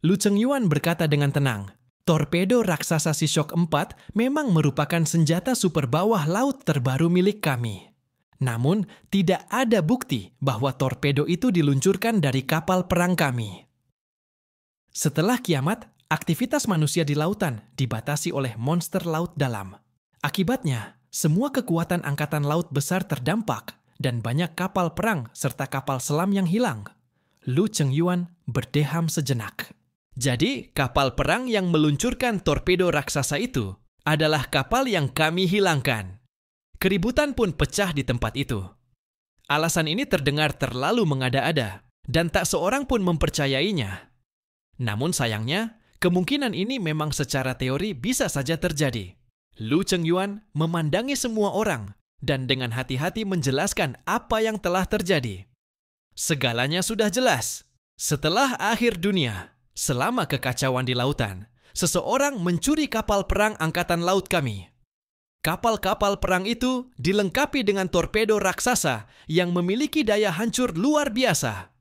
Lu Chengyuan berkata dengan tenang, torpedo raksasa Shishok 4 memang merupakan senjata super bawah laut terbaru milik kami. Namun, tidak ada bukti bahwa torpedo itu diluncurkan dari kapal perang kami. Setelah kiamat, aktivitas manusia di lautan dibatasi oleh monster laut dalam. Akibatnya, semua kekuatan angkatan laut besar terdampak dan banyak kapal perang serta kapal selam yang hilang. Lu Chengyuan berdeham sejenak. Jadi, kapal perang yang meluncurkan torpedo raksasa itu adalah kapal yang kami hilangkan. Keributan pun pecah di tempat itu. Alasan ini terdengar terlalu mengada-ada, dan tak seorang pun mempercayainya. Namun sayangnya, kemungkinan ini memang secara teori bisa saja terjadi. Lu Chengyuan memandangi semua orang, dan dengan hati-hati menjelaskan apa yang telah terjadi. Segalanya sudah jelas. Setelah akhir dunia, selama kekacauan di lautan, seseorang mencuri kapal perang angkatan laut kami. Kapal-kapal perang itu dilengkapi dengan torpedo raksasa yang memiliki daya hancur luar biasa.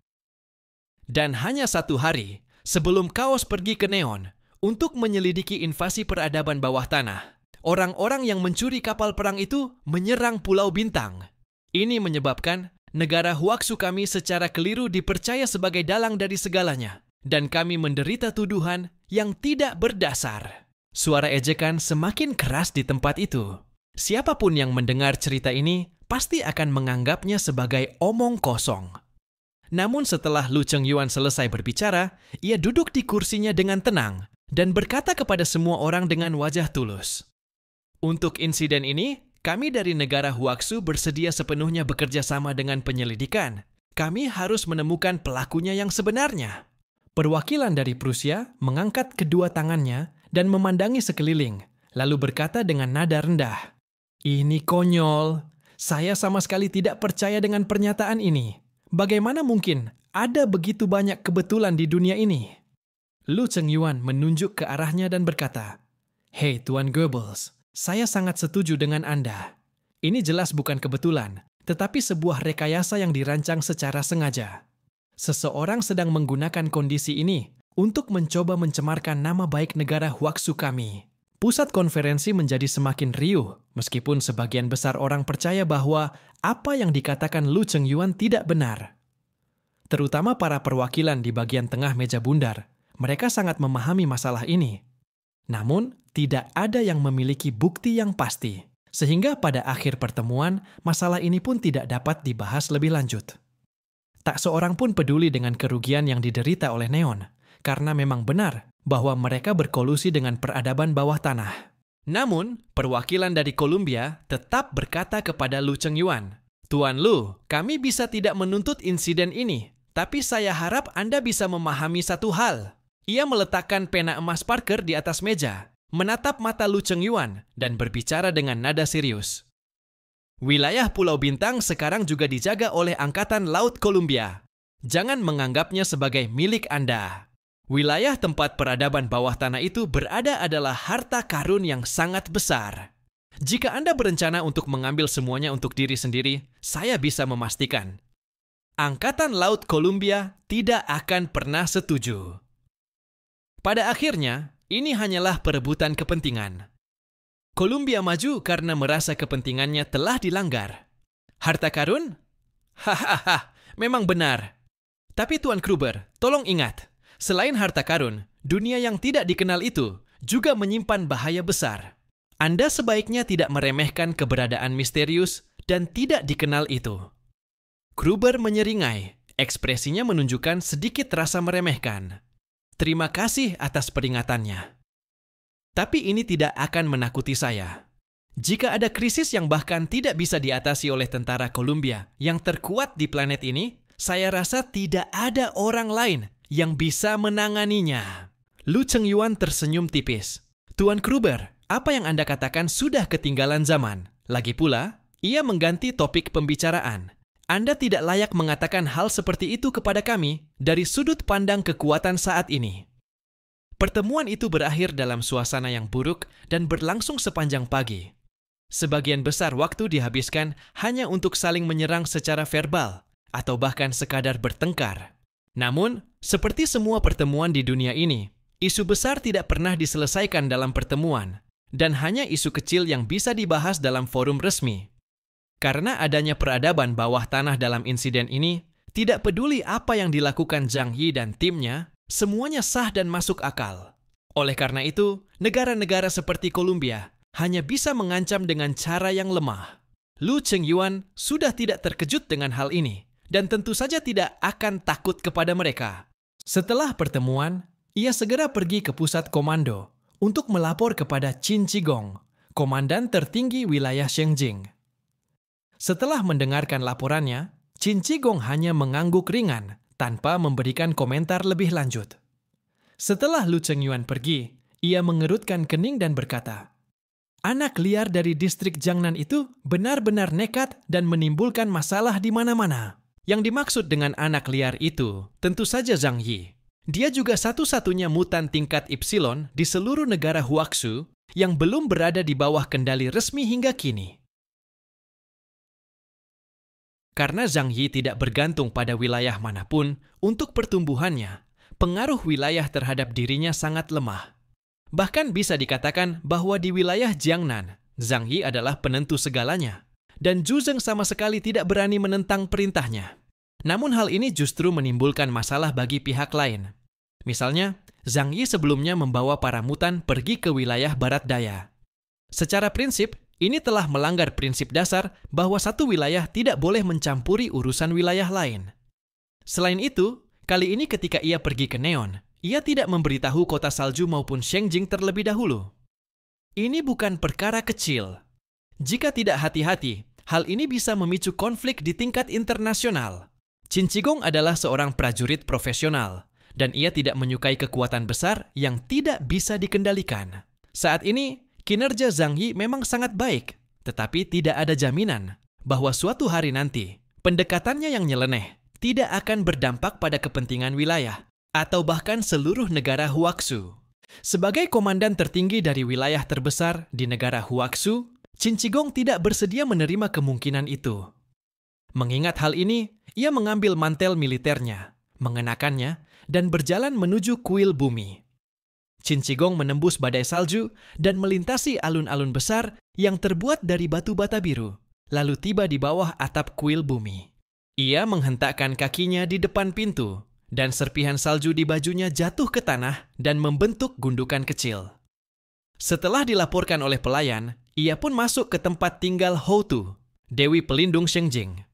Dan hanya 1 hari sebelum Kaos pergi ke Neon untuk menyelidiki invasi peradaban bawah tanah, orang-orang yang mencuri kapal perang itu menyerang Pulau Bintang. Ini menyebabkan negara Huaxu kami secara keliru dipercaya sebagai dalang dari segalanya, dan kami menderita tuduhan yang tidak berdasar. Suara ejekan semakin keras di tempat itu. Siapapun yang mendengar cerita ini pasti akan menganggapnya sebagai omong kosong. Namun setelah Lu Chengyuan selesai berbicara, ia duduk di kursinya dengan tenang dan berkata kepada semua orang dengan wajah tulus. Untuk insiden ini, kami dari negara Huaxu bersedia sepenuhnya bekerja sama dengan penyelidikan. Kami harus menemukan pelakunya yang sebenarnya. Perwakilan dari Prusia mengangkat kedua tangannya dan memandangi sekeliling, lalu berkata dengan nada rendah, "Ini konyol. Saya sama sekali tidak percaya dengan pernyataan ini. Bagaimana mungkin ada begitu banyak kebetulan di dunia ini?" Lu Chengyuan menunjuk ke arahnya dan berkata, "Hei Tuan Goebbels, saya sangat setuju dengan Anda. Ini jelas bukan kebetulan, tetapi sebuah rekayasa yang dirancang secara sengaja. Seseorang sedang menggunakan kondisi ini untuk mencoba mencemarkan nama baik negara Huaxu kami." Pusat konferensi menjadi semakin riuh, meskipun sebagian besar orang percaya bahwa apa yang dikatakan Lu Chengyuan tidak benar. Terutama para perwakilan di bagian tengah meja bundar, mereka sangat memahami masalah ini. Namun, tidak ada yang memiliki bukti yang pasti, sehingga pada akhir pertemuan, masalah ini pun tidak dapat dibahas lebih lanjut. Tak seorang pun peduli dengan kerugian yang diderita oleh Neon, karena memang benar bahwa mereka berkolusi dengan peradaban bawah tanah. Namun, perwakilan dari Columbia tetap berkata kepada Lu Chengyuan, "Tuan Lu, kami bisa tidak menuntut insiden ini, tapi saya harap Anda bisa memahami satu hal." Ia meletakkan pena emas Parker di atas meja, menatap mata Lu Chengyuan, dan berbicara dengan nada serius. "Wilayah Pulau Bintang sekarang juga dijaga oleh Angkatan Laut Columbia. Jangan menganggapnya sebagai milik Anda. Wilayah tempat peradaban bawah tanah itu berada adalah harta karun yang sangat besar. Jika Anda berencana untuk mengambil semuanya untuk diri sendiri, saya bisa memastikan Angkatan Laut Columbia tidak akan pernah setuju." Pada akhirnya, ini hanyalah perebutan kepentingan. Columbia maju karena merasa kepentingannya telah dilanggar. Harta karun? Hahaha, memang benar. Tapi Tuan Kruber, tolong ingat, selain harta karun, dunia yang tidak dikenal itu juga menyimpan bahaya besar. Anda sebaiknya tidak meremehkan keberadaan misterius dan tidak dikenal itu. Kruber menyeringai, ekspresinya menunjukkan sedikit rasa meremehkan. "Terima kasih atas peringatannya. Tapi ini tidak akan menakuti saya. Jika ada krisis yang bahkan tidak bisa diatasi oleh tentara Columbia yang terkuat di planet ini, saya rasa tidak ada orang lain yang bisa menanganinya." Lu Chengyuan tersenyum tipis. "Tuan Kruber, apa yang Anda katakan sudah ketinggalan zaman. Lagi pula, ia mengganti topik pembicaraan. Anda tidak layak mengatakan hal seperti itu kepada kami dari sudut pandang kekuatan saat ini." Pertemuan itu berakhir dalam suasana yang buruk dan berlangsung sepanjang pagi. Sebagian besar waktu dihabiskan hanya untuk saling menyerang secara verbal atau bahkan sekadar bertengkar. Namun, seperti semua pertemuan di dunia ini, isu besar tidak pernah diselesaikan dalam pertemuan, dan hanya isu kecil yang bisa dibahas dalam forum resmi. Karena adanya peradaban bawah tanah dalam insiden ini, tidak peduli apa yang dilakukan Zhang Yi dan timnya, semuanya sah dan masuk akal. Oleh karena itu, negara-negara seperti Kolombia hanya bisa mengancam dengan cara yang lemah. Lu Chengyuan sudah tidak terkejut dengan hal ini, dan tentu saja tidak akan takut kepada mereka. Setelah pertemuan, ia segera pergi ke pusat komando untuk melapor kepada Qin Shigong, komandan tertinggi wilayah Shengjing. Setelah mendengarkan laporannya, Qin Shigong hanya mengangguk ringan tanpa memberikan komentar lebih lanjut. Setelah Lu Chengyuan pergi, ia mengerutkan kening dan berkata, "Anak liar dari distrik Jiangnan itu benar-benar nekat dan menimbulkan masalah di mana-mana." Yang dimaksud dengan anak liar itu tentu saja Zhang Yi. Dia juga satu-satunya mutan tingkat Epsilon di seluruh negara Huaxu yang belum berada di bawah kendali resmi hingga kini. Karena Zhang Yi tidak bergantung pada wilayah manapun untuk pertumbuhannya, pengaruh wilayah terhadap dirinya sangat lemah. Bahkan bisa dikatakan bahwa di wilayah Jiangnan, Zhang Yi adalah penentu segalanya, dan Zhu Zeng sama sekali tidak berani menentang perintahnya. Namun hal ini justru menimbulkan masalah bagi pihak lain. Misalnya, Zhang Yi sebelumnya membawa para mutan pergi ke wilayah barat daya. Secara prinsip, ini telah melanggar prinsip dasar bahwa satu wilayah tidak boleh mencampuri urusan wilayah lain. Selain itu, kali ini ketika ia pergi ke Neon, ia tidak memberitahu kota salju maupun Shengjing terlebih dahulu. Ini bukan perkara kecil. Jika tidak hati-hati, hal ini bisa memicu konflik di tingkat internasional. Qin Shigong adalah seorang prajurit profesional, dan ia tidak menyukai kekuatan besar yang tidak bisa dikendalikan. Saat ini, kinerja Zhang Yi memang sangat baik, tetapi tidak ada jaminan bahwa suatu hari nanti, pendekatannya yang nyeleneh tidak akan berdampak pada kepentingan wilayah atau bahkan seluruh negara Huaxu. Sebagai komandan tertinggi dari wilayah terbesar di negara Huaxu, Qin Shigong tidak bersedia menerima kemungkinan itu. Mengingat hal ini, ia mengambil mantel militernya, mengenakannya, dan berjalan menuju kuil bumi. Qin Shigong menembus badai salju dan melintasi alun-alun besar yang terbuat dari batu bata biru, lalu tiba di bawah atap kuil bumi. Ia menghentakkan kakinya di depan pintu, dan serpihan salju di bajunya jatuh ke tanah dan membentuk gundukan kecil. Setelah dilaporkan oleh pelayan, ia pun masuk ke tempat tinggal Houtu, Dewi Pelindung Shengjing.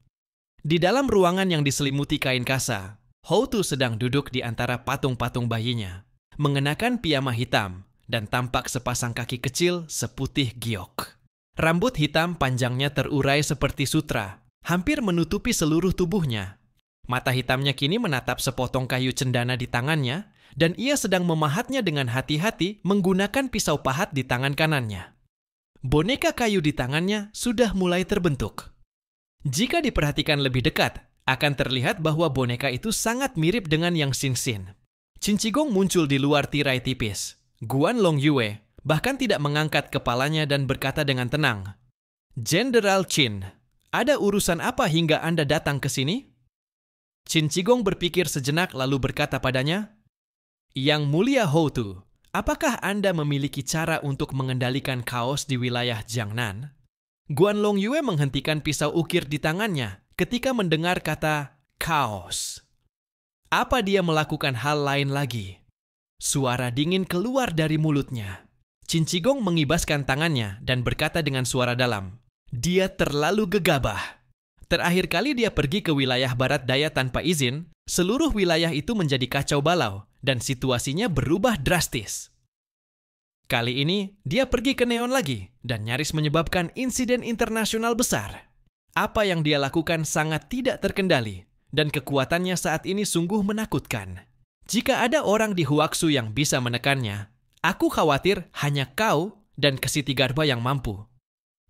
Di dalam ruangan yang diselimuti kain kasa, Houtu sedang duduk di antara patung-patung bayinya, mengenakan piyama hitam dan tampak sepasang kaki kecil seputih giok. Rambut hitam panjangnya terurai seperti sutra, hampir menutupi seluruh tubuhnya. Mata hitamnya kini menatap sepotong kayu cendana di tangannya, dan ia sedang memahatnya dengan hati-hati menggunakan pisau pahat di tangan kanannya. Boneka kayu di tangannya sudah mulai terbentuk. Jika diperhatikan lebih dekat, akan terlihat bahwa boneka itu sangat mirip dengan yang Xin-Xin. Qin Shigong muncul di luar tirai tipis. Guan Longyue bahkan tidak mengangkat kepalanya dan berkata dengan tenang, "Jenderal Qin, ada urusan apa hingga Anda datang ke sini?" Qin Shigong berpikir sejenak lalu berkata padanya, "Yang Mulia Houtu, apakah Anda memiliki cara untuk mengendalikan kaos di wilayah Jiangnan?" Guan Longyue menghentikan pisau ukir di tangannya ketika mendengar kata kaos. Apa dia melakukan hal lain lagi? Suara dingin keluar dari mulutnya. Qin Shigong mengibaskan tangannya dan berkata dengan suara dalam, "Dia terlalu gegabah. Terakhir kali dia pergi ke wilayah barat daya tanpa izin, seluruh wilayah itu menjadi kacau balau dan situasinya berubah drastis. Kali ini, dia pergi ke Neon lagi dan nyaris menyebabkan insiden internasional besar. Apa yang dia lakukan sangat tidak terkendali, dan kekuatannya saat ini sungguh menakutkan. Jika ada orang di Huaxu yang bisa menekannya, aku khawatir hanya kau dan Ksitigarbha yang mampu.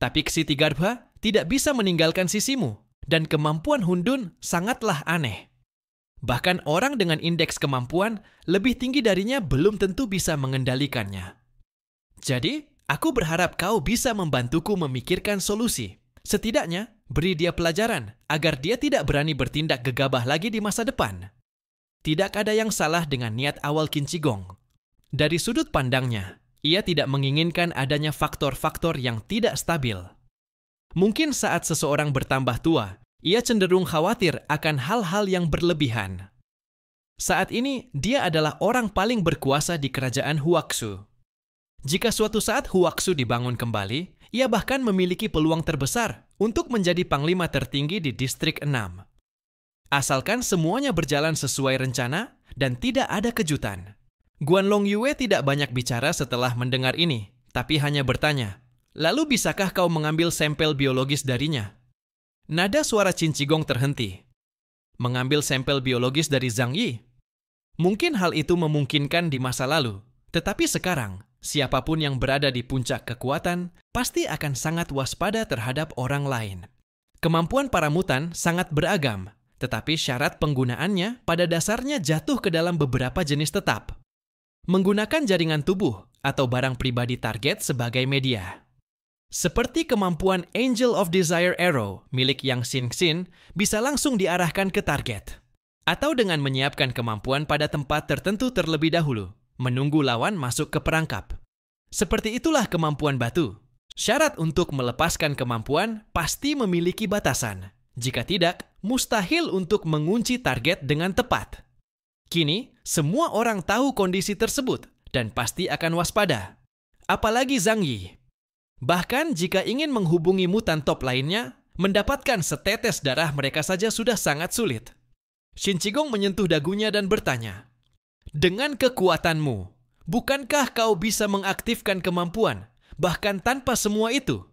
Tapi Ksitigarbha tidak bisa meninggalkan sisimu, dan kemampuan Hundun sangatlah aneh. Bahkan orang dengan indeks kemampuan lebih tinggi darinya belum tentu bisa mengendalikannya. Jadi, aku berharap kau bisa membantuku memikirkan solusi. Setidaknya, beri dia pelajaran agar dia tidak berani bertindak gegabah lagi di masa depan." tidak ada yang salah dengan niat awal Qin Shi Gong. Dari sudut pandangnya, ia tidak menginginkan adanya faktor-faktor yang tidak stabil. Mungkin saat seseorang bertambah tua, ia cenderung khawatir akan hal-hal yang berlebihan. Saat ini, dia adalah orang paling berkuasa di kerajaan Huaxu. Jika suatu saat Huaxu dibangun kembali, ia bahkan memiliki peluang terbesar untuk menjadi panglima tertinggi di Distrik 6. Asalkan semuanya berjalan sesuai rencana dan tidak ada kejutan. Guanlong Yue tidak banyak bicara setelah mendengar ini, tapi hanya bertanya, "Lalu bisakah kau mengambil sampel biologis darinya?" Nada suara Qin Shi Gong terhenti. Mengambil sampel biologis dari Zhang Yi? Mungkin hal itu memungkinkan di masa lalu, tetapi sekarang, siapapun yang berada di puncak kekuatan pasti akan sangat waspada terhadap orang lain. Kemampuan para mutan sangat beragam, tetapi syarat penggunaannya pada dasarnya jatuh ke dalam beberapa jenis tetap. Menggunakan jaringan tubuh atau barang pribadi target sebagai media. Seperti kemampuan Angel of Desire Arrow milik Yang Xingxin bisa langsung diarahkan ke target. Atau dengan menyiapkan kemampuan pada tempat tertentu terlebih dahulu, menunggu lawan masuk ke perangkap. Seperti itulah kemampuan batu. Syarat untuk melepaskan kemampuan pasti memiliki batasan. Jika tidak, mustahil untuk mengunci target dengan tepat. Kini, semua orang tahu kondisi tersebut dan pasti akan waspada. Apalagi Zhang Yi. Bahkan jika ingin menghubungi mutan top lainnya, mendapatkan setetes darah mereka saja sudah sangat sulit. Qin Shi Gong menyentuh dagunya dan bertanya, "Dengan kekuatanmu, bukankah kau bisa mengaktifkan kemampuan, bahkan tanpa semua itu?"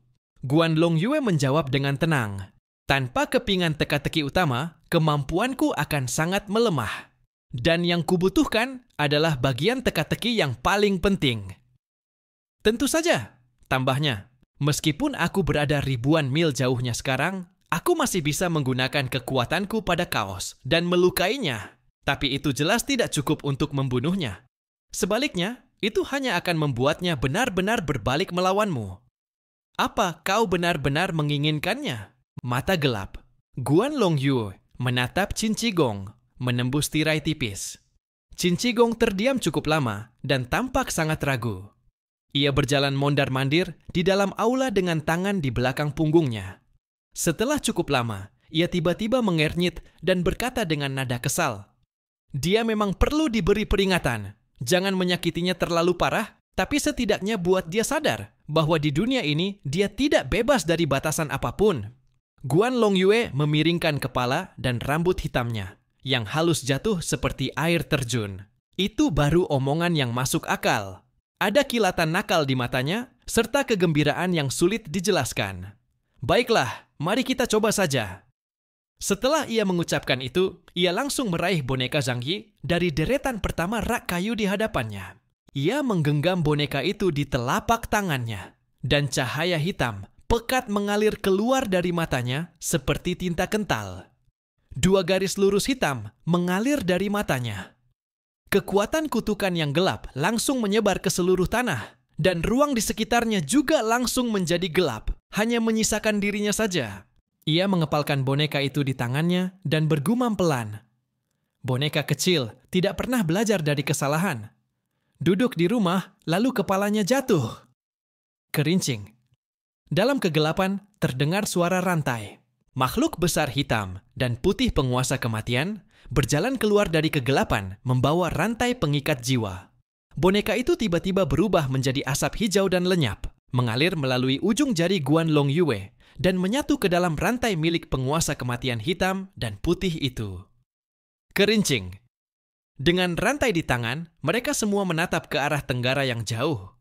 Guanlong Yue menjawab dengan tenang, "Tanpa kepingan teka-teki utama, kemampuanku akan sangat melemah. Dan yang kubutuhkan adalah bagian teka-teki yang paling penting." "Tentu saja," tambahnya, "meskipun aku berada ribuan mil jauhnya sekarang, aku masih bisa menggunakan kekuatanku pada kaos dan melukainya. Tapi itu jelas tidak cukup untuk membunuhnya. Sebaliknya, itu hanya akan membuatnya benar-benar berbalik melawanmu. Apa kau benar-benar menginginkannya?" Mata gelap Guanlong Yue menatap Qin Shi Gong, menembus tirai tipis. Qin Shi Gong terdiam cukup lama dan tampak sangat ragu. Ia berjalan mondar-mandir di dalam aula dengan tangan di belakang punggungnya. Setelah cukup lama, ia tiba-tiba mengernyit dan berkata dengan nada kesal, "Dia memang perlu diberi peringatan. Jangan menyakitinya terlalu parah, tapi setidaknya buat dia sadar bahwa di dunia ini dia tidak bebas dari batasan apapun." Guanlong Yue memiringkan kepala dan rambut hitamnya, yang halus jatuh seperti air terjun. Itu baru omongan yang masuk akal. Ada kilatan nakal di matanya, serta kegembiraan yang sulit dijelaskan. "Baiklah, mari kita coba saja." Setelah ia mengucapkan itu, ia langsung meraih boneka Zhang Yi dari deretan pertama rak kayu di hadapannya. Ia menggenggam boneka itu di telapak tangannya, dan cahaya hitam pekat mengalir keluar dari matanya seperti tinta kental. 2 garis lurus hitam mengalir dari matanya. Kekuatan kutukan yang gelap langsung menyebar ke seluruh tanah, dan ruang di sekitarnya juga langsung menjadi gelap, hanya menyisakan dirinya saja. Ia mengepalkan boneka itu di tangannya dan bergumam pelan. Boneka kecil tidak pernah belajar dari kesalahan. Duduk di rumah, lalu kepalanya jatuh. Kerincing. Dalam kegelapan terdengar suara rantai. Makhluk besar hitam dan putih penguasa kematian berjalan keluar dari kegelapan membawa rantai pengikat jiwa. Boneka itu tiba-tiba berubah menjadi asap hijau dan lenyap, mengalir melalui ujung jari Guanlong Yue dan menyatu ke dalam rantai milik penguasa kematian hitam dan putih itu. Kerincing. Dengan rantai di tangan, mereka semua menatap ke arah tenggara yang jauh.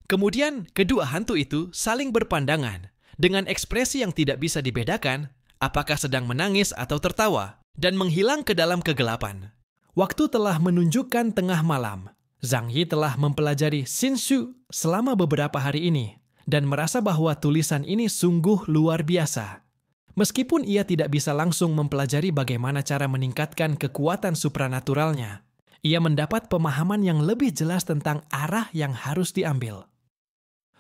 Kemudian, kedua hantu itu saling berpandangan dengan ekspresi yang tidak bisa dibedakan, apakah sedang menangis atau tertawa, dan menghilang ke dalam kegelapan. Waktu telah menunjukkan tengah malam. Zhang Yi telah mempelajari Xinshu selama beberapa hari ini, dan merasa bahwa tulisan ini sungguh luar biasa. Meskipun ia tidak bisa langsung mempelajari bagaimana cara meningkatkan kekuatan supranaturalnya, ia mendapat pemahaman yang lebih jelas tentang arah yang harus diambil.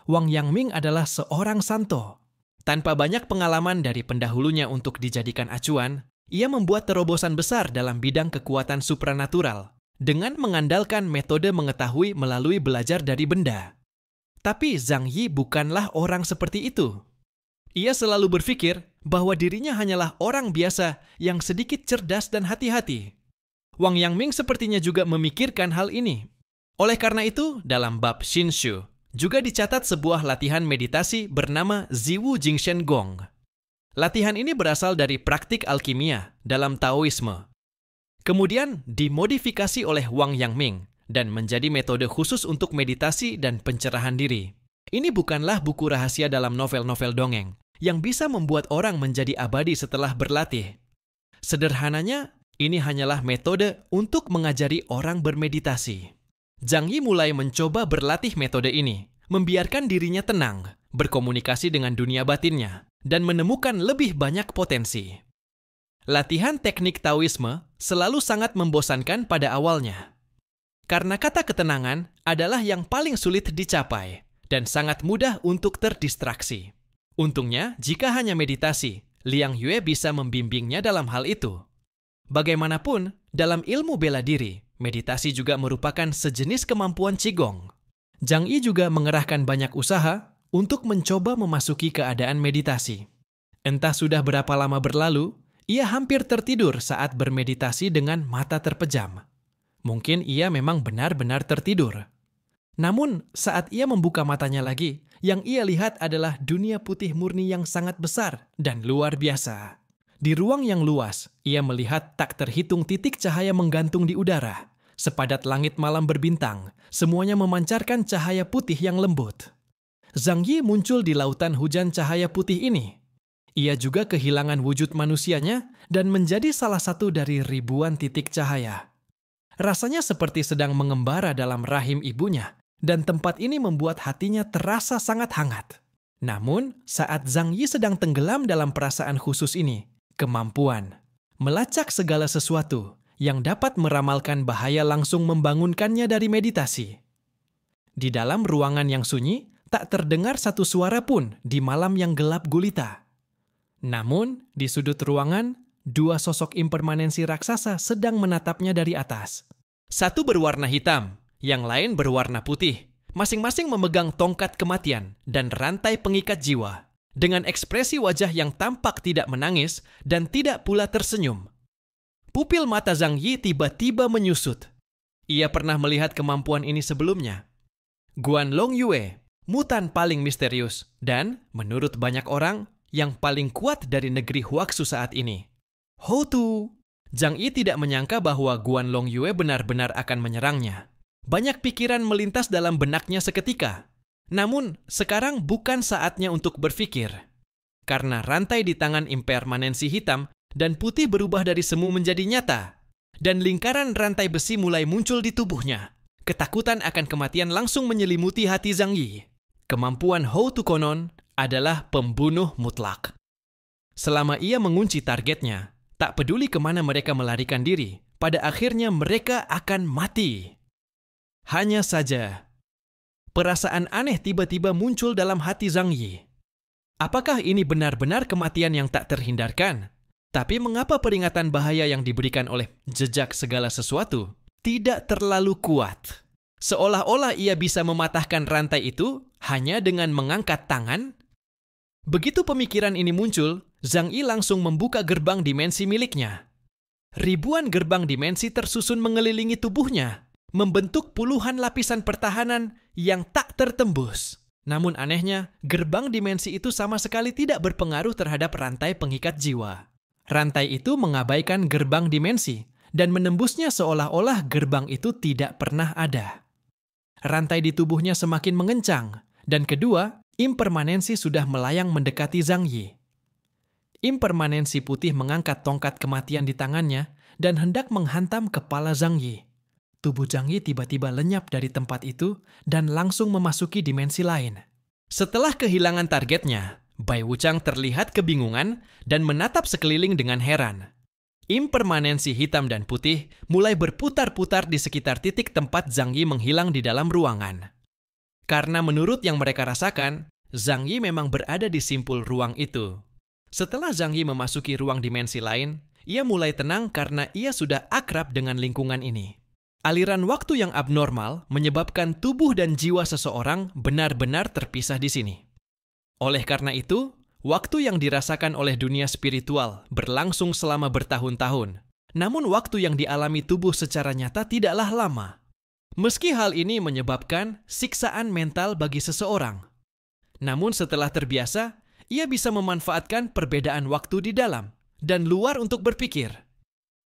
Wang Yangming adalah seorang santo. Tanpa banyak pengalaman dari pendahulunya untuk dijadikan acuan, ia membuat terobosan besar dalam bidang kekuatan supranatural dengan mengandalkan metode mengetahui melalui belajar dari benda. Tapi Zhang Yi bukanlah orang seperti itu. Ia selalu berpikir bahwa dirinya hanyalah orang biasa yang sedikit cerdas dan hati-hati. Wang Yangming sepertinya juga memikirkan hal ini. Oleh karena itu, dalam bab Xinshu juga dicatat sebuah latihan meditasi bernama Ziwu Jingshen Gong. Latihan ini berasal dari praktik alkimia dalam Taoisme. Kemudian dimodifikasi oleh Wang Yangming dan menjadi metode khusus untuk meditasi dan pencerahan diri. Ini bukanlah buku rahasia dalam novel-novel dongeng yang bisa membuat orang menjadi abadi setelah berlatih. Sederhananya, ini hanyalah metode untuk mengajari orang bermeditasi. Zhang Yi mulai mencoba berlatih metode ini, membiarkan dirinya tenang, berkomunikasi dengan dunia batinnya, dan menemukan lebih banyak potensi. Latihan teknik Taoisme selalu sangat membosankan pada awalnya. Karena kata ketenangan adalah yang paling sulit dicapai dan sangat mudah untuk terdistraksi. Untungnya, jika hanya meditasi, Liang Yue bisa membimbingnya dalam hal itu. Bagaimanapun, dalam ilmu bela diri, meditasi juga merupakan sejenis kemampuan Qigong. Zhang Yi juga mengerahkan banyak usaha untuk mencoba memasuki keadaan meditasi. Entah sudah berapa lama berlalu, ia hampir tertidur saat bermeditasi dengan mata terpejam. Mungkin ia memang benar-benar tertidur. Namun, saat ia membuka matanya lagi, yang ia lihat adalah dunia putih murni yang sangat besar dan luar biasa. Di ruang yang luas, ia melihat tak terhitung titik cahaya menggantung di udara. Sepadat langit malam berbintang, semuanya memancarkan cahaya putih yang lembut. Zhang Yi muncul di lautan hujan cahaya putih ini. Ia juga kehilangan wujud manusianya dan menjadi salah satu dari ribuan titik cahaya. Rasanya seperti sedang mengembara dalam rahim ibunya, dan tempat ini membuat hatinya terasa sangat hangat. Namun, saat Zhang Yi sedang tenggelam dalam perasaan khusus ini, kemampuan melacak segala sesuatu yang dapat meramalkan bahaya langsung membangunkannya dari meditasi. Di dalam ruangan yang sunyi, tak terdengar satu suara pun di malam yang gelap gulita. Namun, di sudut ruangan, dua sosok impermanensi raksasa sedang menatapnya dari atas. Satu berwarna hitam, yang lain berwarna putih, masing-masing memegang tongkat kematian dan rantai pengikat jiwa, dengan ekspresi wajah yang tampak tidak menangis dan tidak pula tersenyum. Pupil mata Zhang Yi tiba-tiba menyusut. Ia pernah melihat kemampuan ini sebelumnya. Guanlong Yue, mutan paling misterius dan, menurut banyak orang, yang paling kuat dari negeri Huaxu saat ini. Houtu! Zhang Yi tidak menyangka bahwa Guanlong Yue benar-benar akan menyerangnya. Banyak pikiran melintas dalam benaknya seketika. Namun, sekarang bukan saatnya untuk berpikir. Karena rantai di tangan impermanensi hitam dan putih berubah dari semu menjadi nyata. Dan lingkaran rantai besi mulai muncul di tubuhnya. Ketakutan akan kematian langsung menyelimuti hati Zhang Yi. Kemampuan Houtu konon adalah pembunuh mutlak. Selama ia mengunci targetnya, tak peduli kemana mereka melarikan diri, pada akhirnya mereka akan mati. Hanya saja, perasaan aneh tiba-tiba muncul dalam hati Zhang Yi. Apakah ini benar-benar kematian yang tak terhindarkan? Tapi mengapa peringatan bahaya yang diberikan oleh jejak segala sesuatu tidak terlalu kuat? Seolah-olah ia bisa mematahkan rantai itu hanya dengan mengangkat tangan. Begitu pemikiran ini muncul, Zhang Yi langsung membuka gerbang dimensi miliknya. Ribuan gerbang dimensi tersusun mengelilingi tubuhnya, membentuk puluhan lapisan pertahanan yang tak tertembus. Namun anehnya, gerbang dimensi itu sama sekali tidak berpengaruh terhadap rantai pengikat jiwa. Rantai itu mengabaikan gerbang dimensi dan menembusnya seolah-olah gerbang itu tidak pernah ada. Rantai di tubuhnya semakin mengencang, dan kedua, impermanensi sudah melayang mendekati Zhang Yi. Impermanensi putih mengangkat tongkat kematian di tangannya dan hendak menghantam kepala Zhang Yi. Tubuh Zhang Yi tiba-tiba lenyap dari tempat itu dan langsung memasuki dimensi lain. Setelah kehilangan targetnya, Bai Wuchang terlihat kebingungan dan menatap sekeliling dengan heran. Impermanensi hitam dan putih mulai berputar-putar di sekitar titik tempat Zhang Yi menghilang di dalam ruangan. Karena menurut yang mereka rasakan, Zhang Yi memang berada di simpul ruang itu. Setelah Zhang Yi memasuki ruang dimensi lain, ia mulai tenang karena ia sudah akrab dengan lingkungan ini. Aliran waktu yang abnormal menyebabkan tubuh dan jiwa seseorang benar-benar terpisah di sini. Oleh karena itu, waktu yang dirasakan oleh dunia spiritual berlangsung selama bertahun-tahun. Namun waktu yang dialami tubuh secara nyata tidaklah lama. Meski hal ini menyebabkan siksaan mental bagi seseorang. Namun setelah terbiasa, ia bisa memanfaatkan perbedaan waktu di dalam dan luar untuk berpikir.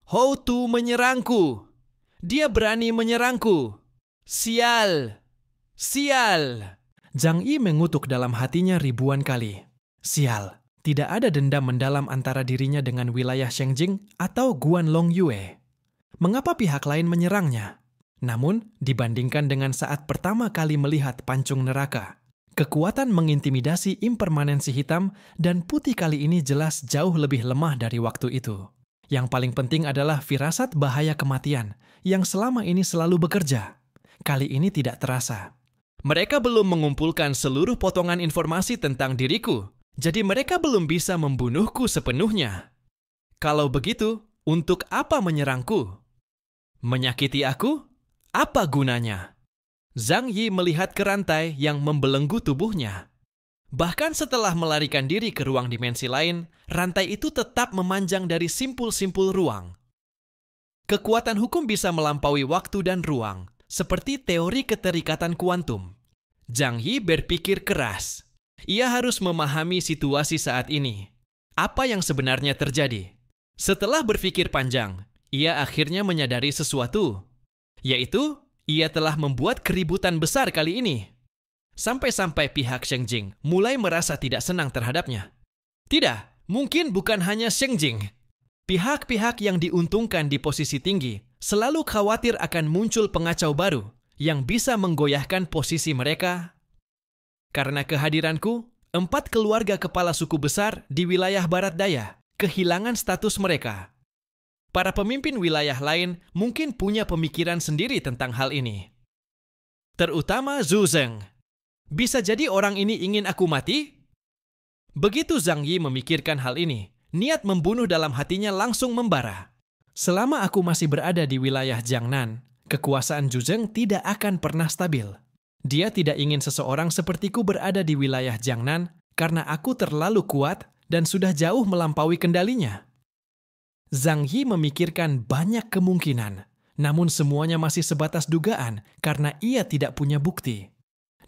Houtu menyerangku. Dia berani menyerangku. Sial! Sial! Zhang Yi mengutuk dalam hatinya ribuan kali. Sial, tidak ada dendam mendalam antara dirinya dengan wilayah Shengjing atau Guanlong Yue. Mengapa pihak lain menyerangnya? Namun, dibandingkan dengan saat pertama kali melihat pancung neraka, kekuatan mengintimidasi impermanensi hitam dan putih kali ini jelas jauh lebih lemah dari waktu itu. Yang paling penting adalah firasat bahaya kematian yang selama ini selalu bekerja. Kali ini tidak terasa. Mereka belum mengumpulkan seluruh potongan informasi tentang diriku, jadi mereka belum bisa membunuhku sepenuhnya. Kalau begitu, untuk apa menyerangku? Menyakiti aku? Apa gunanya? Zhang Yi melihat ke rantai yang membelenggu tubuhnya. Bahkan setelah melarikan diri ke ruang dimensi lain, rantai itu tetap memanjang dari simpul-simpul ruang. Kekuatan hukum bisa melampaui waktu dan ruang, seperti teori keterikatan kuantum. Zhang Yi berpikir keras. Ia harus memahami situasi saat ini. Apa yang sebenarnya terjadi? Setelah berpikir panjang, ia akhirnya menyadari sesuatu, yaitu ia telah membuat keributan besar kali ini. Sampai-sampai pihak Shengjing mulai merasa tidak senang terhadapnya. Tidak, mungkin bukan hanya Shengjing. Pihak-pihak yang diuntungkan di posisi tinggi selalu khawatir akan muncul pengacau baru yang bisa menggoyahkan posisi mereka. Karena kehadiranku, 4 keluarga kepala suku besar di wilayah barat daya kehilangan status mereka. Para pemimpin wilayah lain mungkin punya pemikiran sendiri tentang hal ini. Terutama Zhu Zeng. Bisa jadi orang ini ingin aku mati? Begitu Zhang Yi memikirkan hal ini, niat membunuh dalam hatinya langsung membara. Selama aku masih berada di wilayah Jiangnan, kekuasaan Zhu Zeng tidak akan pernah stabil. Dia tidak ingin seseorang sepertiku berada di wilayah Jiangnan karena aku terlalu kuat dan sudah jauh melampaui kendalinya. Zhang Yi memikirkan banyak kemungkinan, namun semuanya masih sebatas dugaan karena ia tidak punya bukti.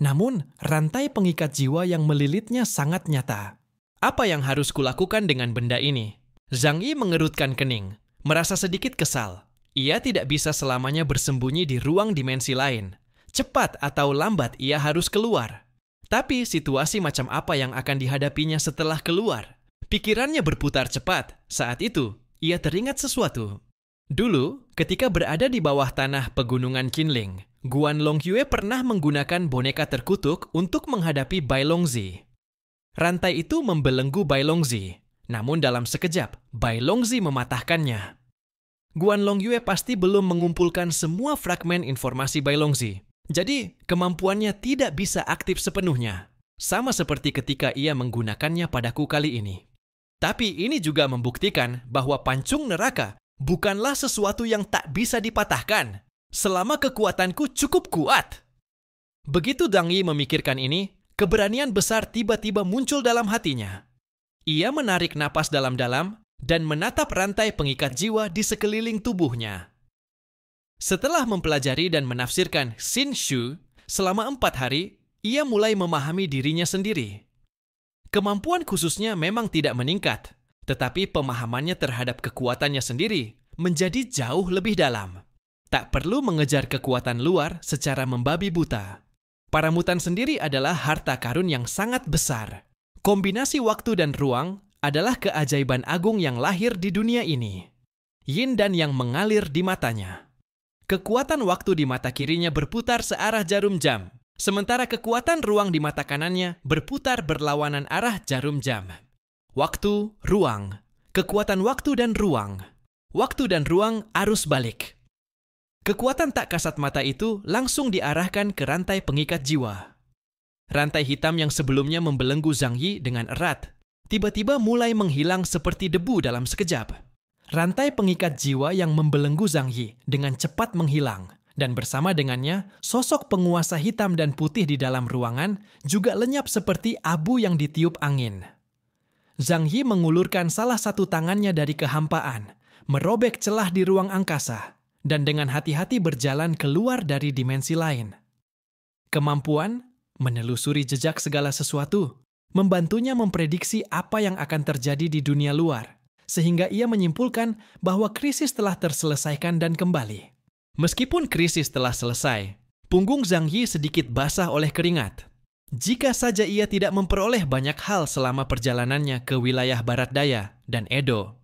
Namun, rantai pengikat jiwa yang melilitnya sangat nyata. Apa yang harus kulakukan dengan benda ini? Zhang Yi mengerutkan kening, merasa sedikit kesal. Ia tidak bisa selamanya bersembunyi di ruang dimensi lain. Cepat atau lambat ia harus keluar. Tapi situasi macam apa yang akan dihadapinya setelah keluar? Pikirannya berputar cepat. Saat itu, ia teringat sesuatu. Dulu, ketika berada di bawah tanah pegunungan Qinling, Guanlong Yue pernah menggunakan boneka terkutuk untuk menghadapi Bai Longzi. Rantai itu membelenggu Bai Longzi, namun dalam sekejap, Bai Longzi mematahkannya. Guanlong Yue pasti belum mengumpulkan semua fragmen informasi Bai Longzi, jadi kemampuannya tidak bisa aktif sepenuhnya, sama seperti ketika ia menggunakannya padaku kali ini. Tapi ini juga membuktikan bahwa pancung neraka bukanlah sesuatu yang tak bisa dipatahkan, selama kekuatanku cukup kuat. Begitu Zhang Yi memikirkan ini, keberanian besar tiba-tiba muncul dalam hatinya. Ia menarik napas dalam-dalam dan menatap rantai pengikat jiwa di sekeliling tubuhnya. Setelah mempelajari dan menafsirkan Xin Shu selama 4 hari, ia mulai memahami dirinya sendiri. Kemampuan khususnya memang tidak meningkat, tetapi pemahamannya terhadap kekuatannya sendiri menjadi jauh lebih dalam. Tak perlu mengejar kekuatan luar secara membabi buta. Paramutan sendiri adalah harta karun yang sangat besar. Kombinasi waktu dan ruang adalah keajaiban agung yang lahir di dunia ini. Yin dan yang mengalir di matanya. Kekuatan waktu di mata kirinya berputar searah jarum jam, sementara kekuatan ruang di mata kanannya berputar berlawanan arah jarum jam. Waktu, ruang. Kekuatan waktu dan ruang. Waktu dan ruang arus balik. Kekuatan tak kasat mata itu langsung diarahkan ke rantai pengikat jiwa. Rantai hitam yang sebelumnya membelenggu Zhang Yi dengan erat, tiba-tiba mulai menghilang seperti debu dalam sekejap. Rantai pengikat jiwa yang membelenggu Zhang Yi dengan cepat menghilang, dan bersama dengannya, sosok penguasa hitam dan putih di dalam ruangan juga lenyap seperti abu yang ditiup angin. Zhang Yi mengulurkan salah satu tangannya dari kehampaan, merobek celah di ruang angkasa, dan dengan hati-hati berjalan keluar dari dimensi lain. Kemampuan menelusuri jejak segala sesuatu membantunya memprediksi apa yang akan terjadi di dunia luar, sehingga ia menyimpulkan bahwa krisis telah terselesaikan dan kembali. Meskipun krisis telah selesai, punggung Zhang Yi sedikit basah oleh keringat. Jika saja ia tidak memperoleh banyak hal selama perjalanannya ke wilayah Barat Daya dan Edo,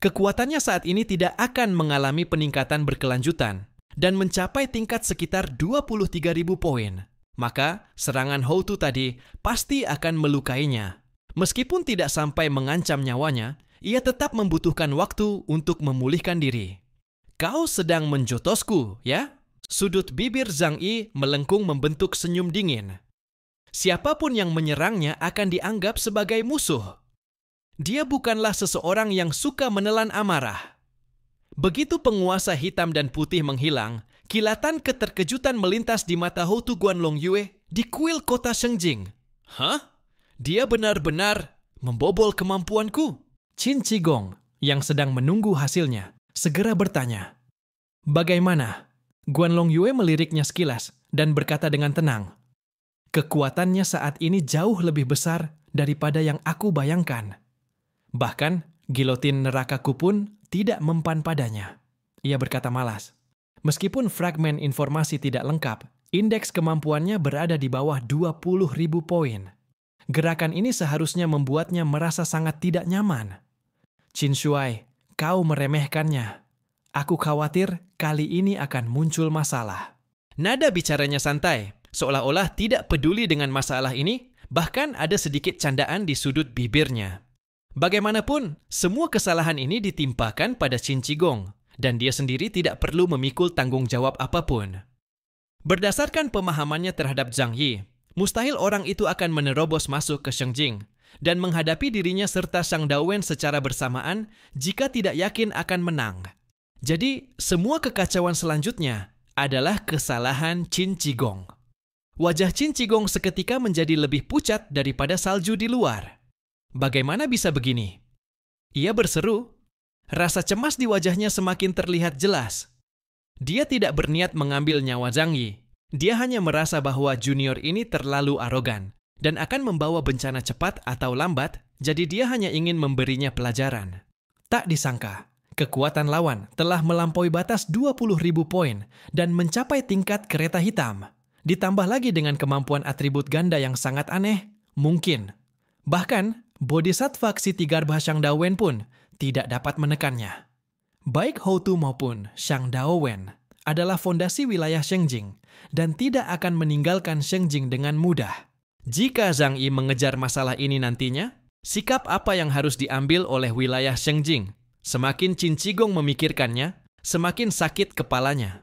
kekuatannya saat ini tidak akan mengalami peningkatan berkelanjutan dan mencapai tingkat sekitar 23.000 poin. Maka serangan Houtu tadi pasti akan melukainya. Meskipun tidak sampai mengancam nyawanya, ia tetap membutuhkan waktu untuk memulihkan diri. Kau sedang menjotosku, ya? Sudut bibir Zhang Yi melengkung membentuk senyum dingin. Siapapun yang menyerangnya akan dianggap sebagai musuh. Dia bukanlah seseorang yang suka menelan amarah. Begitu penguasa hitam dan putih menghilang, kilatan keterkejutan melintas di mata Houtu Guanlong Yue di kuil kota Shengjing. Hah? Dia benar-benar membobol kemampuanku? Qin Qigong, yang sedang menunggu hasilnya, segera bertanya. Bagaimana? Guanlong Yue meliriknya sekilas dan berkata dengan tenang. Kekuatannya saat ini jauh lebih besar daripada yang aku bayangkan. Bahkan, gilotin nerakaku pun tidak mempan padanya. Ia berkata malas. Meskipun fragmen informasi tidak lengkap, indeks kemampuannya berada di bawah 20.000 poin. Gerakan ini seharusnya membuatnya merasa sangat tidak nyaman. Qin Shuai, kau meremehkannya. Aku khawatir kali ini akan muncul masalah. Nada bicaranya santai, seolah-olah tidak peduli dengan masalah ini, bahkan ada sedikit candaan di sudut bibirnya. Bagaimanapun, semua kesalahan ini ditimpakan pada Qin Qigong, dan dia sendiri tidak perlu memikul tanggung jawab apapun. Berdasarkan pemahamannya terhadap Zhang Yi, mustahil orang itu akan menerobos masuk ke Shengjing dan menghadapi dirinya serta Shang Daowen secara bersamaan jika tidak yakin akan menang. Jadi, semua kekacauan selanjutnya adalah kesalahan Qin Qigong. Wajah Qin Qigong seketika menjadi lebih pucat daripada salju di luar. Bagaimana bisa begini? Ia berseru. Rasa cemas di wajahnya semakin terlihat jelas. Dia tidak berniat mengambil nyawa Zhang Yi. Dia hanya merasa bahwa junior ini terlalu arogan dan akan membawa bencana cepat atau lambat, jadi dia hanya ingin memberinya pelajaran. Tak disangka, kekuatan lawan telah melampaui batas 20.000 poin dan mencapai tingkat kereta hitam. Ditambah lagi dengan kemampuan atribut ganda yang sangat aneh, mungkin. Bahkan, Bodhisattva Ksitigarbha Shang Daowen pun tidak dapat menekannya. Baik Houtu maupun Shang Daowen adalah fondasi wilayah Shengjing dan tidak akan meninggalkan Shengjing dengan mudah. Jika Zhang Yi mengejar masalah ini nantinya, sikap apa yang harus diambil oleh wilayah Shengjing? Semakin Qin Qigong memikirkannya, semakin sakit kepalanya.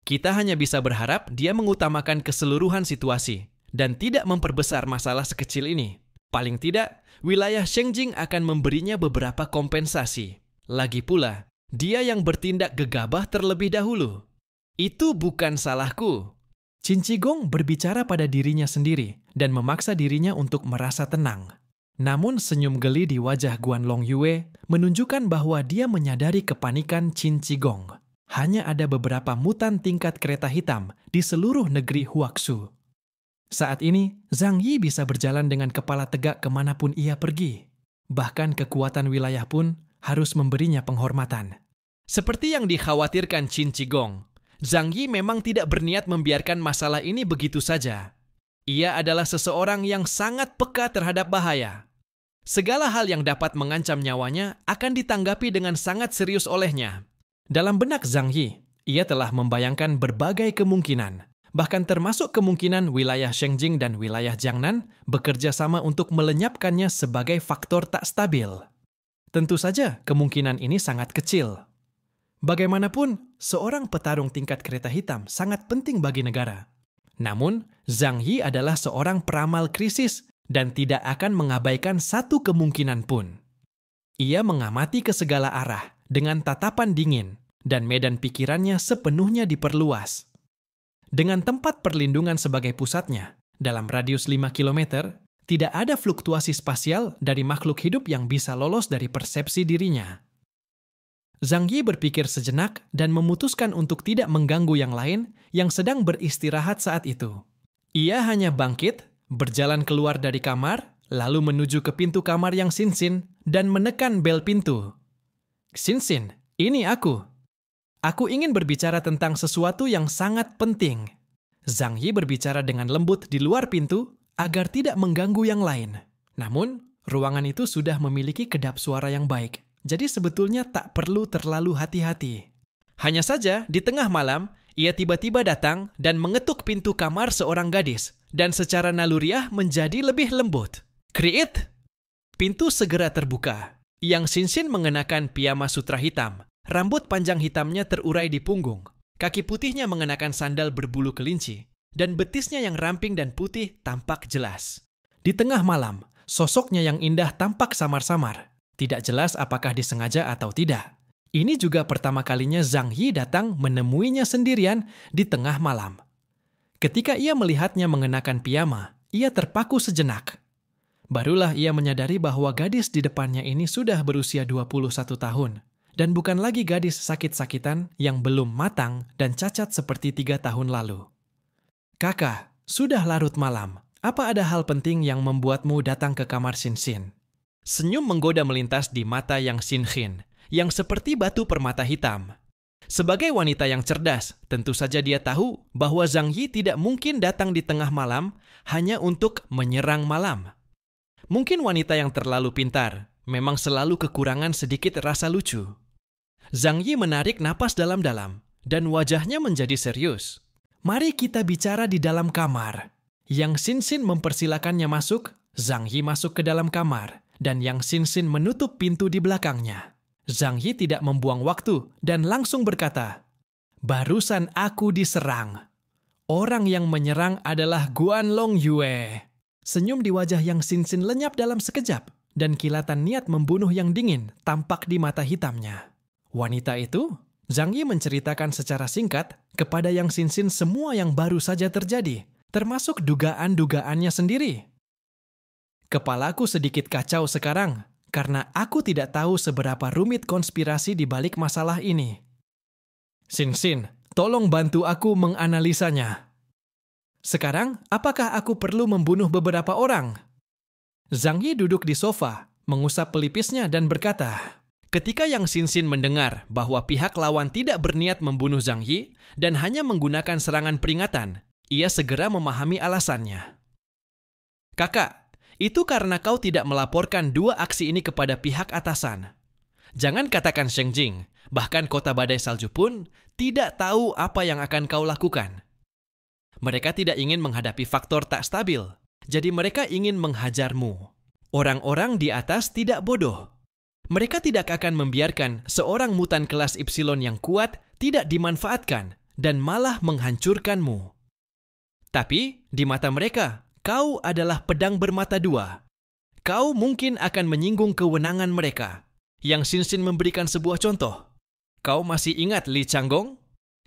Kita hanya bisa berharap dia mengutamakan keseluruhan situasi dan tidak memperbesar masalah sekecil ini. Paling tidak, wilayah Shengjing akan memberinya beberapa kompensasi. Lagi pula, dia yang bertindak gegabah terlebih dahulu. Itu bukan salahku. Qin Qigong berbicara pada dirinya sendiri dan memaksa dirinya untuk merasa tenang. Namun senyum geli di wajah Guanlong Yue menunjukkan bahwa dia menyadari kepanikan Qin Qigong. Hanya ada beberapa mutan tingkat kereta hitam di seluruh negeri Huaxu. Saat ini, Zhang Yi bisa berjalan dengan kepala tegak kemanapun ia pergi. Bahkan kekuatan wilayah pun harus memberinya penghormatan. Seperti yang dikhawatirkan Qin Qigong, Zhang Yi memang tidak berniat membiarkan masalah ini begitu saja. Ia adalah seseorang yang sangat peka terhadap bahaya. Segala hal yang dapat mengancam nyawanya akan ditanggapi dengan sangat serius olehnya. Dalam benak Zhang Yi, ia telah membayangkan berbagai kemungkinan, bahkan termasuk kemungkinan wilayah Shengjing dan wilayah Jiangnan bekerja sama untuk melenyapkannya sebagai faktor tak stabil. Tentu saja kemungkinan ini sangat kecil. Bagaimanapun, seorang petarung tingkat kereta hitam sangat penting bagi negara. Namun, Zhang Yi adalah seorang peramal krisis dan tidak akan mengabaikan satu kemungkinan pun. Ia mengamati ke segala arah dengan tatapan dingin, dan medan pikirannya sepenuhnya diperluas. Dengan tempat perlindungan sebagai pusatnya, dalam radius 5 kilometer, tidak ada fluktuasi spasial dari makhluk hidup yang bisa lolos dari persepsi dirinya. Zhang Yi berpikir sejenak dan memutuskan untuk tidak mengganggu yang lain yang sedang beristirahat saat itu. Ia hanya bangkit, berjalan keluar dari kamar, lalu menuju ke pintu kamar yang Xin-Xin dan menekan bel pintu. "Xin-Xin, ini aku. Aku ingin berbicara tentang sesuatu yang sangat penting." Zhang Yi berbicara dengan lembut di luar pintu agar tidak mengganggu yang lain. Namun, ruangan itu sudah memiliki kedap suara yang baik. Jadi sebetulnya tak perlu terlalu hati-hati. Hanya saja di tengah malam, ia tiba-tiba datang dan mengetuk pintu kamar seorang gadis, dan secara naluriah menjadi lebih lembut. "Kriit!" Pintu segera terbuka. Yang Xin-Xin mengenakan piyama sutra hitam. Rambut panjang hitamnya terurai di punggung. Kaki putihnya mengenakan sandal berbulu kelinci. Dan betisnya yang ramping dan putih tampak jelas. Di tengah malam, sosoknya yang indah tampak samar-samar. Tidak jelas apakah disengaja atau tidak. Ini juga pertama kalinya Zhang Yi datang menemuinya sendirian di tengah malam. Ketika ia melihatnya mengenakan piyama, ia terpaku sejenak. Barulah ia menyadari bahwa gadis di depannya ini sudah berusia 21 tahun. Dan bukan lagi gadis sakit-sakitan yang belum matang dan cacat seperti 3 tahun lalu. "Kakak, sudah larut malam. Apa ada hal penting yang membuatmu datang ke kamar Xin-Xin?" Senyum menggoda melintas di mata yang Xin-Xin, yang seperti batu permata hitam. Sebagai wanita yang cerdas, tentu saja dia tahu bahwa Zhang Yi tidak mungkin datang di tengah malam hanya untuk menyerang malam. Mungkin wanita yang terlalu pintar, memang selalu kekurangan sedikit rasa lucu. Zhang Yi menarik napas dalam-dalam, dan wajahnya menjadi serius. "Mari kita bicara di dalam kamar." Yang Xin-Xin mempersilakannya masuk, Zhang Yi masuk ke dalam kamar. Dan Yang Xin-Xin menutup pintu di belakangnya. Zhang Yi tidak membuang waktu dan langsung berkata, "Barusan aku diserang. Orang yang menyerang adalah Guanlong Yue." Senyum di wajah Yang Xin-Xin lenyap dalam sekejap, dan kilatan niat membunuh yang dingin tampak di mata hitamnya. Wanita itu, Zhang Yi menceritakan secara singkat kepada Yang Xin-Xin semua yang baru saja terjadi, termasuk dugaan-dugaannya sendiri. "Kepalaku sedikit kacau sekarang, karena aku tidak tahu seberapa rumit konspirasi di balik masalah ini. Xin-Xin, tolong bantu aku menganalisanya. Sekarang, apakah aku perlu membunuh beberapa orang?" Zhang Yi duduk di sofa, mengusap pelipisnya dan berkata, ketika Yang Xin-Xin mendengar bahwa pihak lawan tidak berniat membunuh Zhang Yi dan hanya menggunakan serangan peringatan, ia segera memahami alasannya. "Kakak, itu karena kau tidak melaporkan 2 aksi ini kepada pihak atasan. Jangan katakan Shengjing, bahkan kota badai salju pun tidak tahu apa yang akan kau lakukan. Mereka tidak ingin menghadapi faktor tak stabil, jadi mereka ingin menghajarmu. Orang-orang di atas tidak bodoh. Mereka tidak akan membiarkan seorang mutan kelas Epsilon yang kuat tidak dimanfaatkan dan malah menghancurkanmu. Tapi di mata mereka, kau adalah pedang bermata 2. Kau mungkin akan menyinggung kewenangan mereka." Yang Xin-Xin memberikan sebuah contoh. "Kau masih ingat Li Changgong?"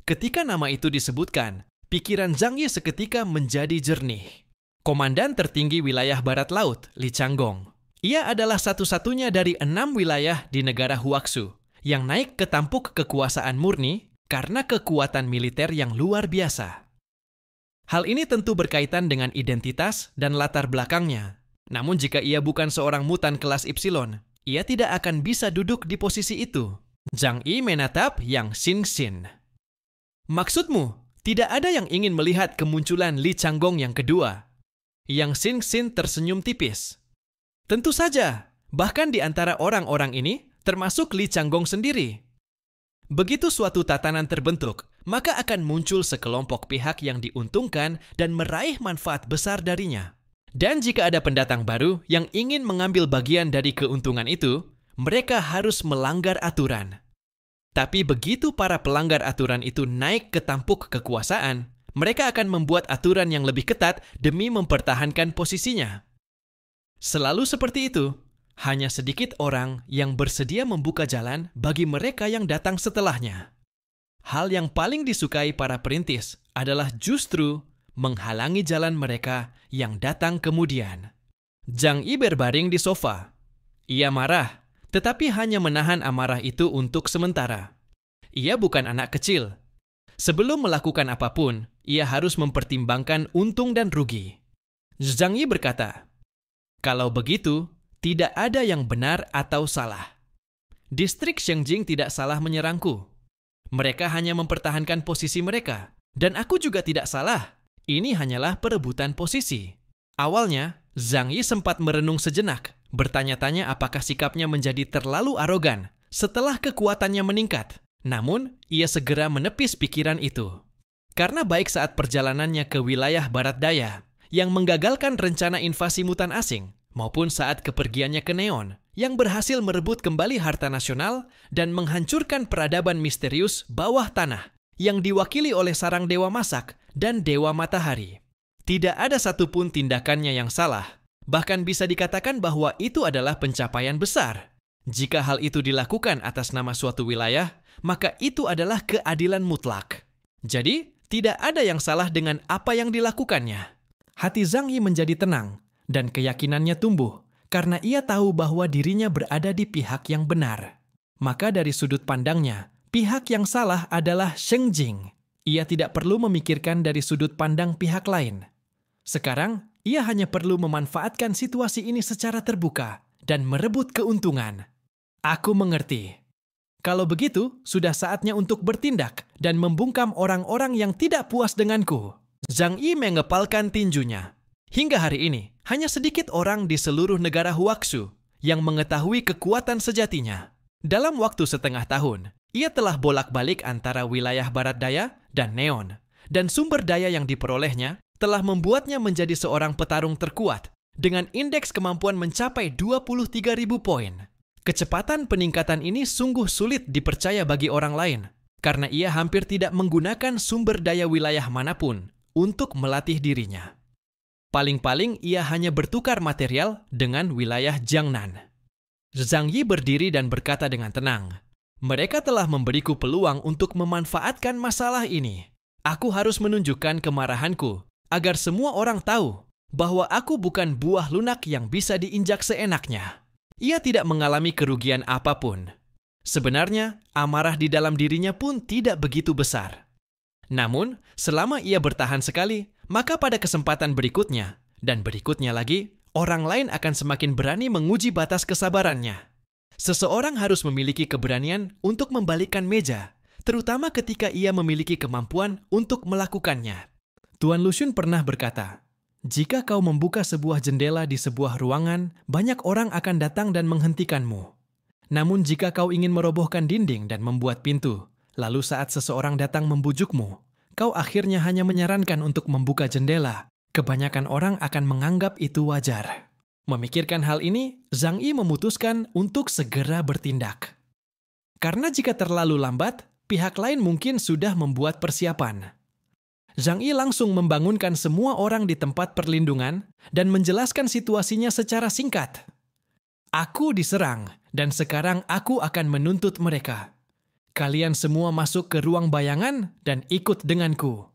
Ketika nama itu disebutkan, pikiran Zhang Yi seketika menjadi jernih. Komandan tertinggi wilayah barat laut, Li Changgong. Ia adalah satu-satunya dari 6 wilayah di negara Huaxu yang naik ke tampuk kekuasaan murni karena kekuatan militer yang luar biasa. Hal ini tentu berkaitan dengan identitas dan latar belakangnya. Namun jika ia bukan seorang mutan kelas Epsilon, ia tidak akan bisa duduk di posisi itu. Zhang Yi menatap Yang Xin-Xin. "Maksudmu, tidak ada yang ingin melihat kemunculan Li Changgong yang kedua?" Yang Xin-Xin tersenyum tipis. "Tentu saja, bahkan di antara orang-orang ini, termasuk Li Changgong sendiri. Begitu suatu tatanan terbentuk, maka akan muncul sekelompok pihak yang diuntungkan dan meraih manfaat besar darinya. Dan jika ada pendatang baru yang ingin mengambil bagian dari keuntungan itu, mereka harus melanggar aturan. Tapi begitu para pelanggar aturan itu naik ke tampuk kekuasaan, mereka akan membuat aturan yang lebih ketat demi mempertahankan posisinya. Selalu seperti itu. hanya sedikit orang yang bersedia membuka jalan bagi mereka yang datang setelahnya. Hal yang paling disukai para perintis adalah justru menghalangi jalan mereka yang datang kemudian. Zhang Yi berbaring di sofa. Ia marah, tetapi hanya menahan amarah itu untuk sementara. Ia bukan anak kecil. Sebelum melakukan apapun, ia harus mempertimbangkan untung dan rugi. Zhang Yi berkata, "Kalau begitu, tidak ada yang benar atau salah. Distrik Shengjing tidak salah menyerangku. Mereka hanya mempertahankan posisi mereka, dan aku juga tidak salah. Ini hanyalah perebutan posisi." Awalnya, Zhang Yi sempat merenung sejenak, bertanya-tanya apakah sikapnya menjadi terlalu arogan setelah kekuatannya meningkat. Namun, ia segera menepis pikiran itu. Karena baik saat perjalanannya ke wilayah Barat Daya, yang menggagalkan rencana invasi mutan asing, maupun saat kepergiannya ke Neon, yang berhasil merebut kembali harta nasional dan menghancurkan peradaban misterius bawah tanah, yang diwakili oleh sarang Dewa Masak dan Dewa Matahari. Tidak ada satupun tindakannya yang salah, bahkan bisa dikatakan bahwa itu adalah pencapaian besar. Jika hal itu dilakukan atas nama suatu wilayah, maka itu adalah keadilan mutlak. Jadi, tidak ada yang salah dengan apa yang dilakukannya. Hati Zhang Yi menjadi tenang, dan keyakinannya tumbuh, karena ia tahu bahwa dirinya berada di pihak yang benar. Maka dari sudut pandangnya, pihak yang salah adalah Shengjing. Ia tidak perlu memikirkan dari sudut pandang pihak lain. Sekarang, ia hanya perlu memanfaatkan situasi ini secara terbuka dan merebut keuntungan. Aku mengerti. Kalau begitu, sudah saatnya untuk bertindak dan membungkam orang-orang yang tidak puas denganku. Zhang Yi mengepalkan tinjunya. Hingga hari ini, hanya sedikit orang di seluruh negara Huaxu yang mengetahui kekuatan sejatinya. Dalam waktu setengah tahun, ia telah bolak-balik antara wilayah Barat Daya dan Neon, dan sumber daya yang diperolehnya telah membuatnya menjadi seorang petarung terkuat dengan indeks kemampuan mencapai 23.000 poin. Kecepatan peningkatan ini sungguh sulit dipercaya bagi orang lain, karena ia hampir tidak menggunakan sumber daya wilayah manapun untuk melatih dirinya. Paling-paling ia hanya bertukar material dengan wilayah Jiangnan. Zhang Yi berdiri dan berkata dengan tenang, "Mereka telah memberiku peluang untuk memanfaatkan masalah ini. Aku harus menunjukkan kemarahanku agar semua orang tahu bahwa aku bukan buah lunak yang bisa diinjak seenaknya." Ia tidak mengalami kerugian apapun. Sebenarnya, amarah di dalam dirinya pun tidak begitu besar. Namun, selama ia bertahan sekali, maka pada kesempatan berikutnya, dan berikutnya lagi, orang lain akan semakin berani menguji batas kesabarannya. Seseorang harus memiliki keberanian untuk membalikkan meja, terutama ketika ia memiliki kemampuan untuk melakukannya. Tuan Luxun pernah berkata, "Jika kau membuka sebuah jendela di sebuah ruangan, banyak orang akan datang dan menghentikanmu. Namun jika kau ingin merobohkan dinding dan membuat pintu, lalu saat seseorang datang membujukmu, kau akhirnya hanya menyarankan untuk membuka jendela, kebanyakan orang akan menganggap itu wajar." Memikirkan hal ini, Zhang Yi memutuskan untuk segera bertindak. Karena jika terlalu lambat, pihak lain mungkin sudah membuat persiapan. Zhang Yi langsung membangunkan semua orang di tempat perlindungan dan menjelaskan situasinya secara singkat. "Aku diserang, dan sekarang aku akan menuntut mereka. Kalian semua masuk ke ruang bayangan dan ikut denganku."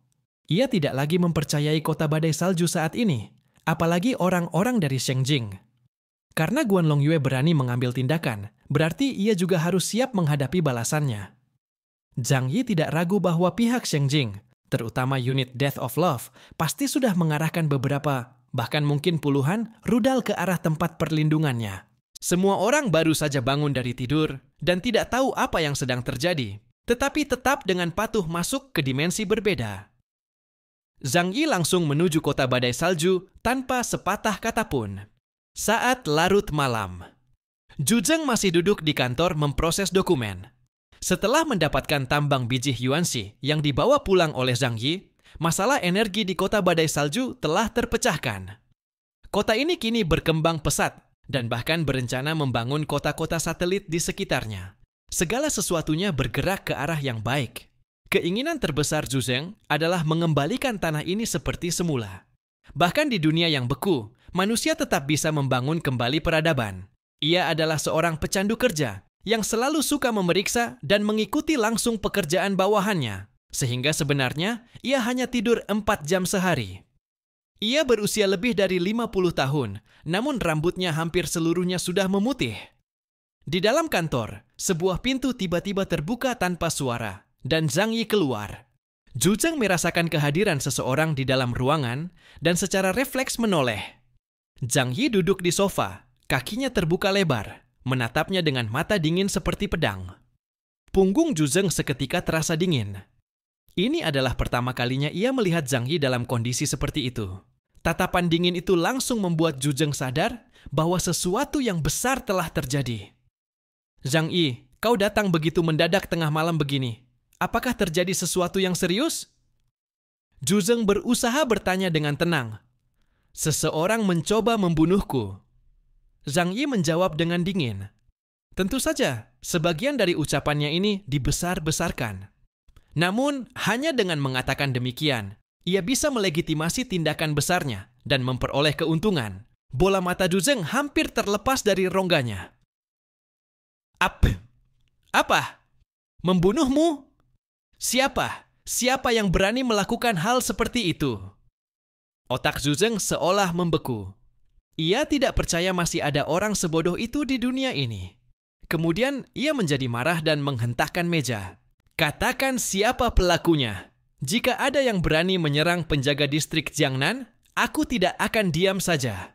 Ia tidak lagi mempercayai kota badai salju saat ini, apalagi orang-orang dari Shengjing. Karena Guan Longyue berani mengambil tindakan, berarti ia juga harus siap menghadapi balasannya. Zhang Yi tidak ragu bahwa pihak Shengjing, terutama unit Death of Love, pasti sudah mengarahkan beberapa, bahkan mungkin puluhan, rudal ke arah tempat perlindungannya. Semua orang baru saja bangun dari tidur dan tidak tahu apa yang sedang terjadi, tetapi tetap dengan patuh masuk ke dimensi berbeda. Zhang Yi langsung menuju kota badai salju tanpa sepatah kata pun. Saat larut malam, Zhu Zeng masih duduk di kantor memproses dokumen. Setelah mendapatkan tambang biji Yuanxi yang dibawa pulang oleh Zhang Yi, masalah energi di kota badai salju telah terpecahkan. Kota ini kini berkembang pesat dan bahkan berencana membangun kota-kota satelit di sekitarnya. Segala sesuatunya bergerak ke arah yang baik. Keinginan terbesar Zhu Zeng adalah mengembalikan tanah ini seperti semula. Bahkan di dunia yang beku, manusia tetap bisa membangun kembali peradaban. Ia adalah seorang pecandu kerja yang selalu suka memeriksa dan mengikuti langsung pekerjaan bawahannya, sehingga sebenarnya ia hanya tidur 4 jam sehari. Ia berusia lebih dari 50 tahun, namun rambutnya hampir seluruhnya sudah memutih. Di dalam kantor, sebuah pintu tiba-tiba terbuka tanpa suara, dan Zhang Yi keluar. Zhuzheng merasakan kehadiran seseorang di dalam ruangan dan secara refleks menoleh. Zhang Yi duduk di sofa, kakinya terbuka lebar, menatapnya dengan mata dingin seperti pedang. Punggung Zhuzheng seketika terasa dingin. Ini adalah pertama kalinya ia melihat Zhang Yi dalam kondisi seperti itu. Tatapan dingin itu langsung membuat Zhuzheng sadar bahwa sesuatu yang besar telah terjadi. Zhang Yi, kau datang begitu mendadak tengah malam begini. Apakah terjadi sesuatu yang serius? Zhuzheng berusaha bertanya dengan tenang. Seseorang mencoba membunuhku. Zhang Yi menjawab dengan dingin. Tentu saja, sebagian dari ucapannya ini dibesar-besarkan. Namun, hanya dengan mengatakan demikian, ia bisa melegitimasi tindakan besarnya dan memperoleh keuntungan. Bola mata Zhuzheng hampir terlepas dari rongganya. Apa? Membunuhmu? Siapa? Siapa yang berani melakukan hal seperti itu? Otak Zhuzheng seolah membeku. Ia tidak percaya masih ada orang sebodoh itu di dunia ini. Kemudian ia menjadi marah dan menghentakkan meja. Katakan siapa pelakunya. Jika ada yang berani menyerang penjaga distrik Jiangnan, aku tidak akan diam saja.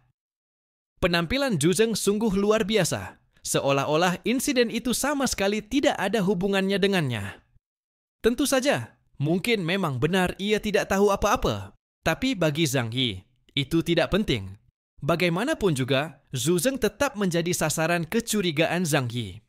Penampilan Zhuzheng sungguh luar biasa, seolah-olah insiden itu sama sekali tidak ada hubungannya dengannya. Tentu saja, mungkin memang benar ia tidak tahu apa-apa, tapi bagi Zhang Yi, itu tidak penting. Bagaimanapun juga, Zhuzheng tetap menjadi sasaran kecurigaan Zhang Yi.